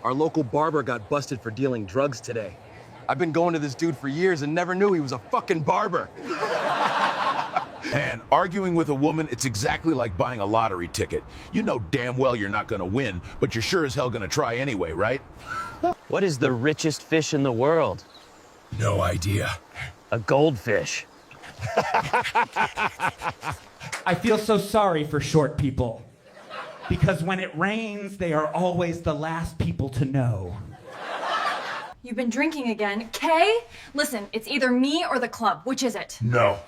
Our local barber got busted for dealing drugs today. I've been going to this dude for years and never knew he was a fucking barber. And arguing with a woman, it's exactly like buying a lottery ticket. You know damn well you're not gonna win, but you're sure as hell gonna try anyway, right? What is the richest fish in the world? No idea. A goldfish. I feel so sorry for short people. Because when it rains, they are always the last people to know. You've been drinking again. Kay? Listen, it's either me or the club. Which is it? No,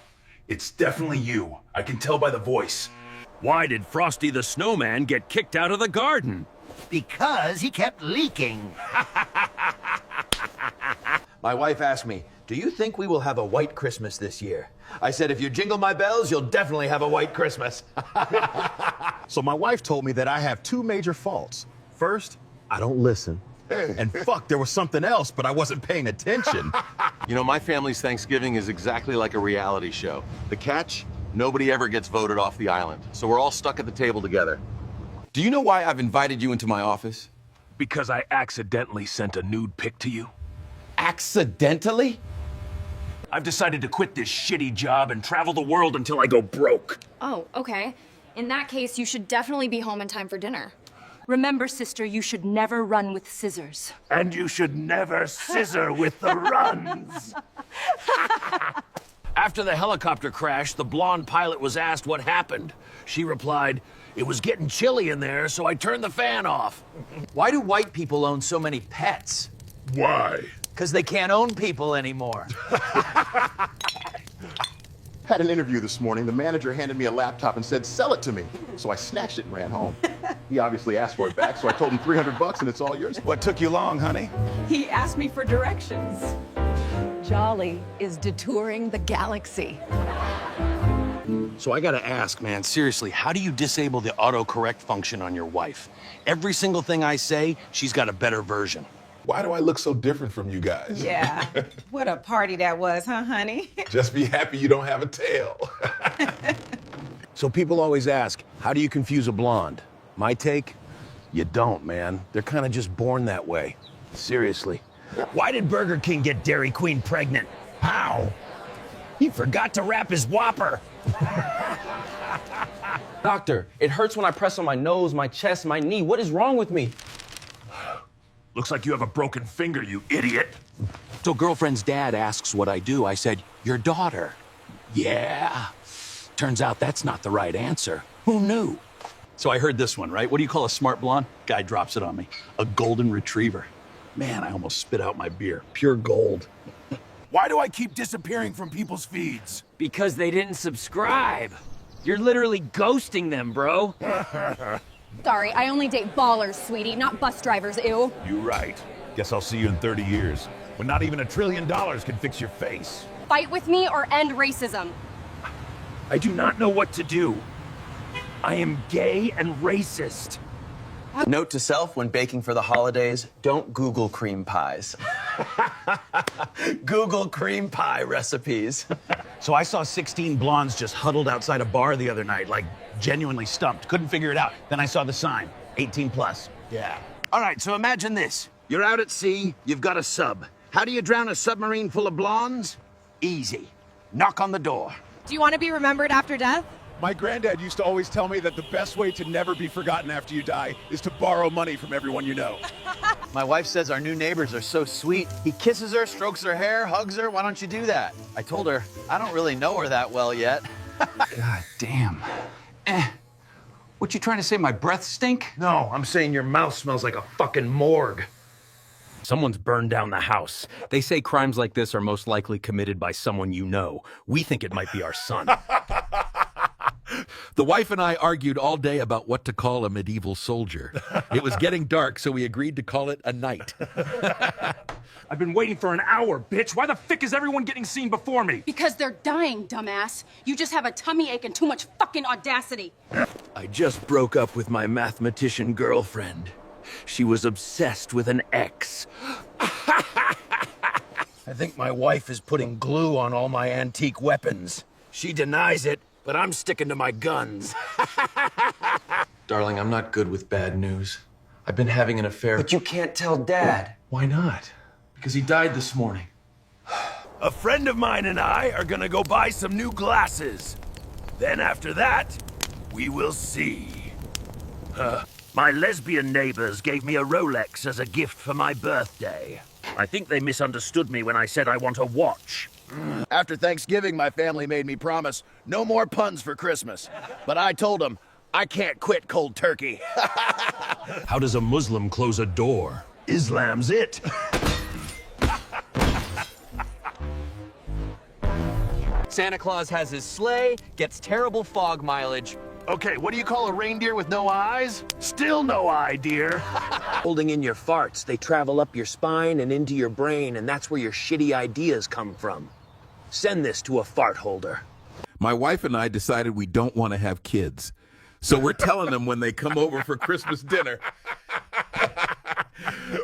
it's definitely you. I can tell by the voice. Why did Frosty the Snowman get kicked out of the garden? Because he kept leaking. My wife asked me, do you think we will have a white Christmas this year? I said, if you jingle my bells, you'll definitely have a white Christmas. So my wife told me that I have two major faults. First, I don't listen. And fuck, there was something else, but I wasn't paying attention. You know, my family's Thanksgiving is exactly like a reality show. The catch? Nobody ever gets voted off the island. So we're all stuck at the table together. Do you know why I've invited you into my office? Because I accidentally sent a nude pic to you. Accidentally? I've decided to quit this shitty job and travel the world until I go broke. Oh, okay. In that case, you should definitely be home in time for dinner. Remember, sister, you should never run with scissors. And you should never scissor with the runs. After the helicopter crash, the blonde pilot was asked what happened. She replied, "It was getting chilly in there, so I turned the fan off." Why do white people own so many pets? Why? Because they can't own people anymore. Had an interview this morning. The manager handed me a laptop and said, sell it to me. So I snatched it and ran home. He obviously asked for it back, so I told him $300 and it's all yours. What took you long, honey? He asked me for directions. Jolly is detouring the galaxy. So I gotta ask, man, seriously, how do you disable the autocorrect function on your wife? Every single thing I say, she's got a better version. Why do I look so different from you guys? Yeah. What a party that was, huh, honey? Just be happy you don't have a tail. So people always ask, how do you confuse a blonde? My take? You don't, man. They're kind of just born that way. Seriously. Why did Burger King get Dairy Queen pregnant? How? He forgot to wrap his Whopper. Doctor, it hurts when I press on my nose, my chest, my knee. What is wrong with me? Looks like you have a broken finger, you idiot. So girlfriend's dad asks what I do. I said, your daughter. Yeah. Turns out that's not the right answer. Who knew? So I heard this one, right? What do you call a smart blonde? Guy drops it on me. A golden retriever. Man, I almost spit out my beer. Pure gold. Why do I keep disappearing from people's feeds? Because they didn't subscribe. You're literally ghosting them, bro. Sorry, I only date ballers, sweetie, not bus drivers, ew. You right. Guess I'll see you in 30 years, when not even $1 trillion can fix your face. Fight with me or end racism. I do not know what to do. I am gay and racist. Note to self when baking for the holidays, don't Google cream pies. Google cream pie recipes. So I saw 16 blondes just huddled outside a bar the other night, like genuinely stumped. Couldn't figure it out. Then I saw the sign, 18 plus. Yeah. All right, so imagine this. You're out at sea, you've got a sub. How do you drown a submarine full of blondes? Easy. Knock on the door. Do you want to be remembered after death? My granddad used to always tell me that the best way to never be forgotten after you die is to borrow money from everyone you know. My wife says our new neighbors are so sweet. He kisses her, strokes her hair, hugs her. Why don't you do that? I told her, I don't really know her that well yet. God damn. What you trying to say, my breath stink? No, I'm saying your mouth smells like a fucking morgue. Someone's burned down the house. They say crimes like this are most likely committed by someone you know. We think it might be our son. The wife and I argued all day about what to call a medieval soldier. It was getting dark, so we agreed to call it a knight. I've been waiting for an hour, bitch. Why the fuck is everyone getting seen before me? Because they're dying, dumbass. You just have a tummy ache and too much fucking audacity. I just broke up with my mathematician girlfriend. She was obsessed with an X. I think my wife is putting glue on all my antique weapons. She denies it, but I'm sticking to my guns. Darling, I'm not good with bad news. I've been having an affair. But you can't tell Dad. Why not? Because he died this morning. A friend of mine and I are gonna go buy some new glasses. Then after that, we will see. My lesbian neighbors gave me a Rolex as a gift for my birthday. I think they misunderstood me when I said I want a watch. After Thanksgiving, my family made me promise no more puns for Christmas. But I told them I can't quit cold turkey. How does a Muslim close a door? Islam's it. Santa Claus has his sleigh, gets terrible fog mileage. Okay, what do you call a reindeer with no eyes? Still no eye, dear. Holding in your farts, they travel up your spine and into your brain, and that's where your shitty ideas come from. Send this to a fart holder. My wife and I decided we don't want to have kids. So we're telling them when they come over for Christmas dinner.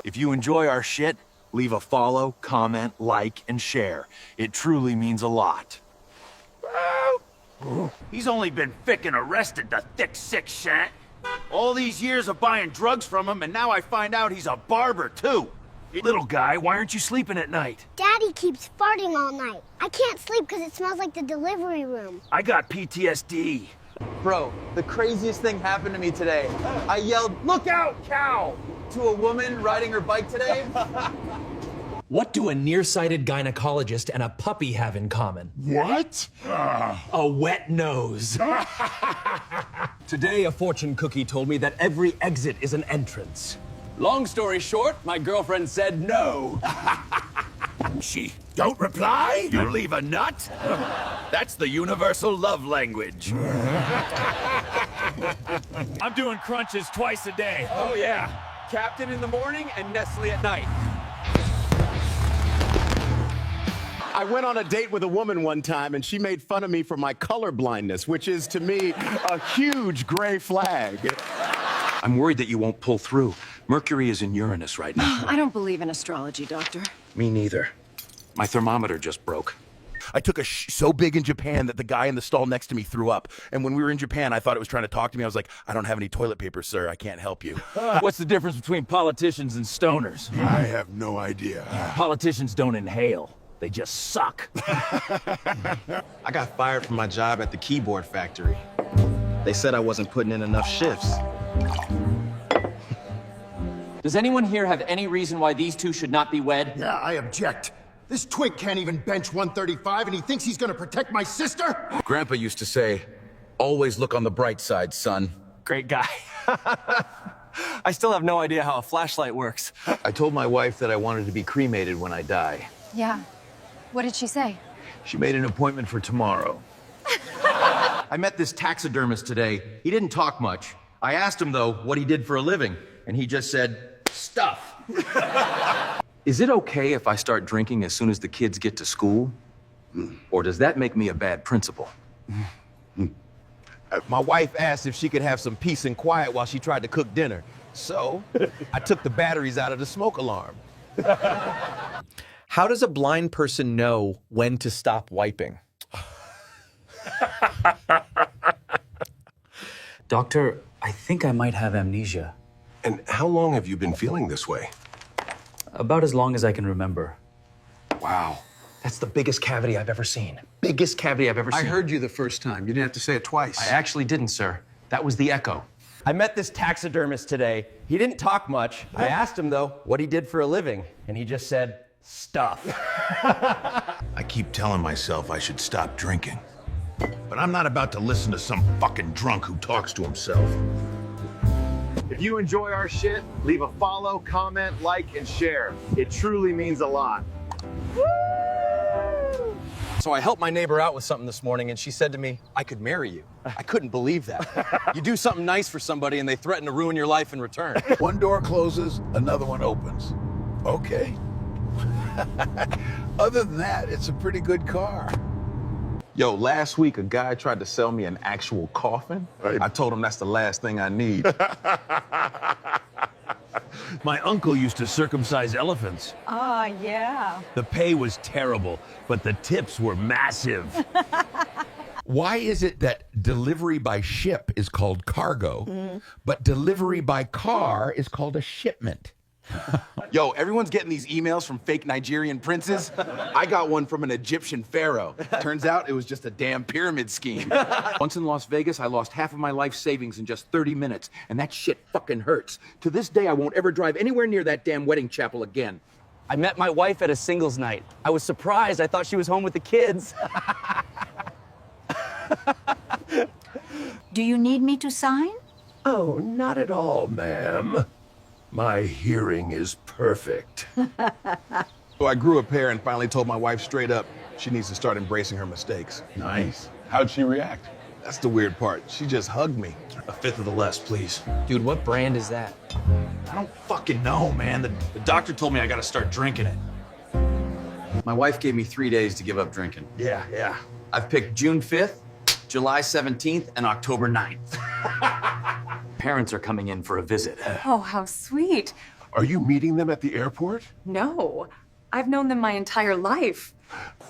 If you enjoy our shit, leave a follow, comment, like, and share. It truly means a lot. He's only been fickin' arrested, the thick, sick shant. All these years of buying drugs from him, and now I find out he's a barber, too. Little guy, why aren't you sleeping at night? Daddy keeps farting all night. I can't sleep because it smells like the delivery room. I got PTSD. Bro, the craziest thing happened to me today. I yelled, "Look out, cow!" to a woman riding her bike today. What do a nearsighted gynecologist and a puppy have in common? What? A wet nose. Today, a fortune cookie told me that every exit is an entrance. Long story short, my girlfriend said no. She don't reply? You leave a nut? That's the universal love language. I'm doing crunches twice a day. Oh yeah, Captain in the morning and Nestle at night. I went on a date with a woman one time, and she made fun of me for my color blindness, which is, to me, a huge gray flag. I'm worried that you won't pull through. Mercury is in Uranus right now. I don't believe in astrology, Doctor. Me neither. My thermometer just broke. I took a so big in Japan that the guy in the stall next to me threw up. And when we were in Japan, I thought it was trying to talk to me. I was like, I don't have any toilet paper, sir. I can't help you. What's the difference between politicians and stoners? I have no idea. Politicians don't inhale. They just suck. I got fired from my job at the keyboard factory. They said I wasn't putting in enough shifts. Does anyone here have any reason why these two should not be wed? Yeah, I object. This twink can't even bench 135, and he thinks he's gonna protect my sister? Grandpa used to say, always look on the bright side, son. Great guy. I still have no idea how a flashlight works. I told my wife that I wanted to be cremated when I die. Yeah. What did she say? She made an appointment for tomorrow. I met this taxidermist today. He didn't talk much. I asked him, though, what he did for a living, and he just said, stuff. Is it okay if I start drinking as soon as the kids get to school? Or does that make me a bad principal? My wife asked if she could have some peace and quiet while she tried to cook dinner. So I took the batteries out of the smoke alarm. How does a blind person know when to stop wiping? Doctor, I think I might have amnesia. And how long have you been feeling this way? About as long as I can remember. Wow. That's the biggest cavity I've ever seen. Biggest cavity I've ever seen. I heard you the first time. You didn't have to say it twice. I actually didn't, sir. That was the echo. I met this taxidermist today. He didn't talk much. I asked him, though, what he did for a living, and he just said, stuff. I keep telling myself I should stop drinking. But I'm not about to listen to some fucking drunk who talks to himself. If you enjoy our shit, leave a follow, comment, like, and share. It truly means a lot. So I helped my neighbor out with something this morning, and she said to me, I could marry you. I couldn't believe that. You do something nice for somebody, and they threaten to ruin your life in return. One door closes, another one opens. Okay. Other than that, it's a pretty good car. Yo, last week a guy tried to sell me an actual coffin. I told him that's the last thing I need. My uncle used to circumcise elephants. Ah, yeah. The pay was terrible, but the tips were massive. Why is it that delivery by ship is called cargo, but delivery by car is called a shipment. Yo, everyone's getting these emails from fake Nigerian princes. I got one from an Egyptian pharaoh. Turns out it was just a damn pyramid scheme. Once in Las Vegas, I lost half of my life savings in just 30 minutes, and that shit fucking hurts. To this day, I won't ever drive anywhere near that damn wedding chapel again. I met my wife at a singles night. I was surprised. I thought she was home with the kids. Do you need me to sign? Oh, not at all, ma'am. My hearing is perfect. So I grew a pair and finally told my wife straight up she needs to start embracing her mistakes. Nice. How'd she react? That's the weird part. She just hugged me. A fifth of the less, please. Dude, what brand is that? I don't fucking know, man. The doctor told me I gotta start drinking it. My wife gave me 3 days to give up drinking. Yeah. I've picked June 5th, July 17th, and October 9th. Parents are coming in for a visit. Oh, how sweet. Are you meeting them at the airport? No, I've known them my entire life.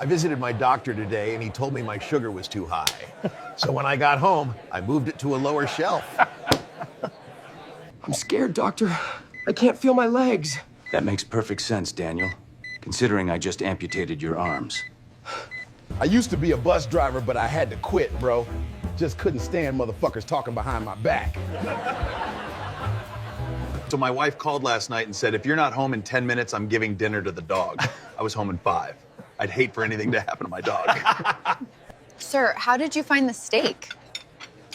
I visited my doctor today and he told me my sugar was too high. So when I got home, I moved it to a lower shelf. I'm scared, Doctor. I can't feel my legs. That makes perfect sense, Daniel, considering I just amputated your arms. I used to be a bus driver, but I had to quit, bro. Just couldn't stand motherfuckers talking behind my back. So my wife called last night and said, if you're not home in 10 minutes, I'm giving dinner to the dog. I was home in 5. I'd hate for anything to happen to my dog. Sir, how did you find the steak?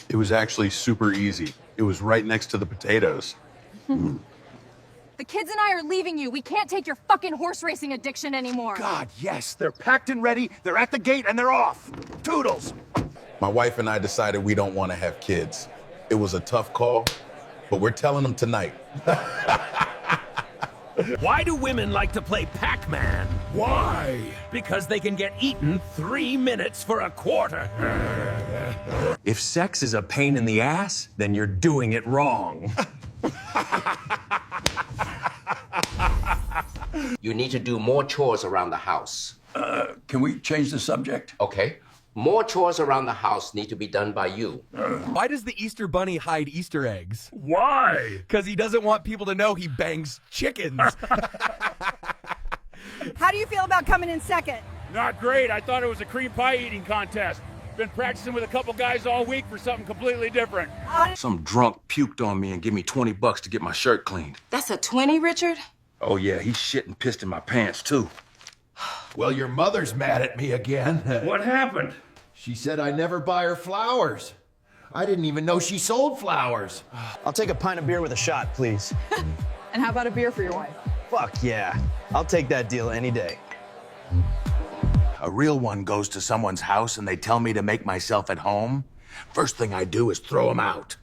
It was actually super easy. It was right next to the potatoes. The kids and I are leaving you. We can't take your fucking horse racing addiction anymore. God, yes. They're packed and ready. They're at the gate and they're off. Toodles. My wife and I decided we don't want to have kids. It was a tough call, but we're telling them tonight. Why do women like to play Pac-Man? Why? Because they can get eaten 3 minutes for a quarter. If sex is a pain in the ass, then you're doing it wrong. You need to do more chores around the house. Can we change the subject? Okay. More chores around the house need to be done by you. Why does the Easter Bunny hide Easter eggs? Why? Because he doesn't want people to know he bangs chickens. How do you feel about coming in second? Not great. I thought it was a cream pie eating contest. Been practicing with a couple guys all week for something completely different. Some drunk puked on me and gave me $20 to get my shirt cleaned. That's a 20, Richard? Oh yeah, he shit and pissed in my pants too. Well, your mother's mad at me again. What happened? She said I never buy her flowers. I didn't even know she sold flowers. I'll take a pint of beer with a shot, please. And how about a beer for your wife? Fuck yeah. I'll take that deal any day. A real one goes to someone's house and they tell me to make myself at home. First thing I do is throw them out.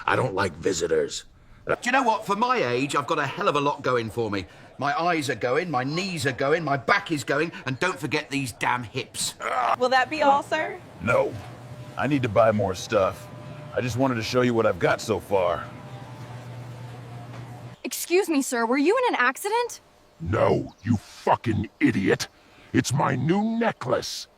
I don't like visitors. Do you know what? For my age, I've got a hell of a lot going for me. My eyes are going, my knees are going, my back is going, and don't forget these damn hips. Will that be all, sir? No, I need to buy more stuff. I just wanted to show you what I've got so far. Excuse me, sir, were you in an accident? No, you fucking idiot. It's my new necklace.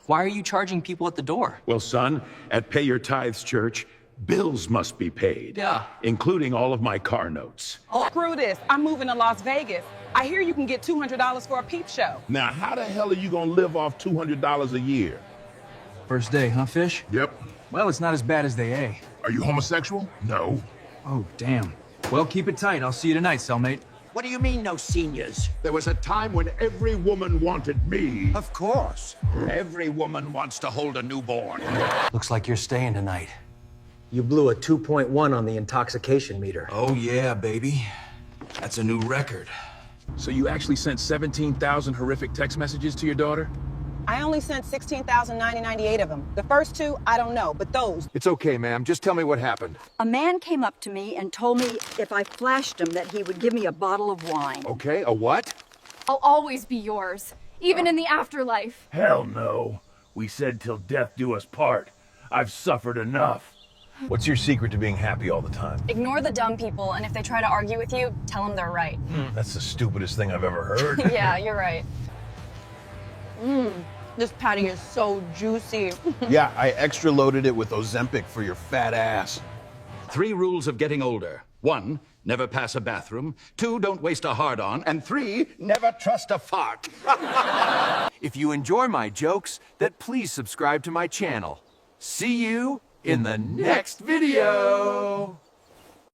Why are you charging people at the door? Well, son, at Pay Your Tithes Church, bills must be paid. Yeah. Including all of my car notes. Oh, screw this. I'm moving to Las Vegas. I hear you can get $200 for a peep show. Now, how the hell are you gonna live off $200 a year? First day, huh, Fish? Yep. Well, it's not as bad as they A. Are you homosexual? No. Oh, damn. Well, keep it tight. I'll see you tonight, cellmate. What do you mean, no seniors? There was a time when every woman wanted me. Of course. Every woman wants to hold a newborn. Looks like you're staying tonight. You blew a 2.1 on the intoxication meter. Oh yeah, baby. That's a new record. So you actually sent 17,000 horrific text messages to your daughter? I only sent 16,998 of them. The first 2, I don't know, but those. It's okay, ma'am. Just tell me what happened. A man came up to me and told me if I flashed him that he would give me a bottle of wine. Okay, a what? I'll always be yours, even in the afterlife. Hell no. We said till death do us part. I've suffered enough. What's your secret to being happy all the time? Ignore the dumb people, and if they try to argue with you, tell them they're right. That's the stupidest thing I've ever heard. Yeah, you're right. This patty is so juicy. Yeah, I extra loaded it with Ozempic for your fat ass. 3 rules of getting older. 1, never pass a bathroom. 2, don't waste a hard-on. And 3, never trust a fart. If you enjoy my jokes, then please subscribe to my channel. See you in the next video.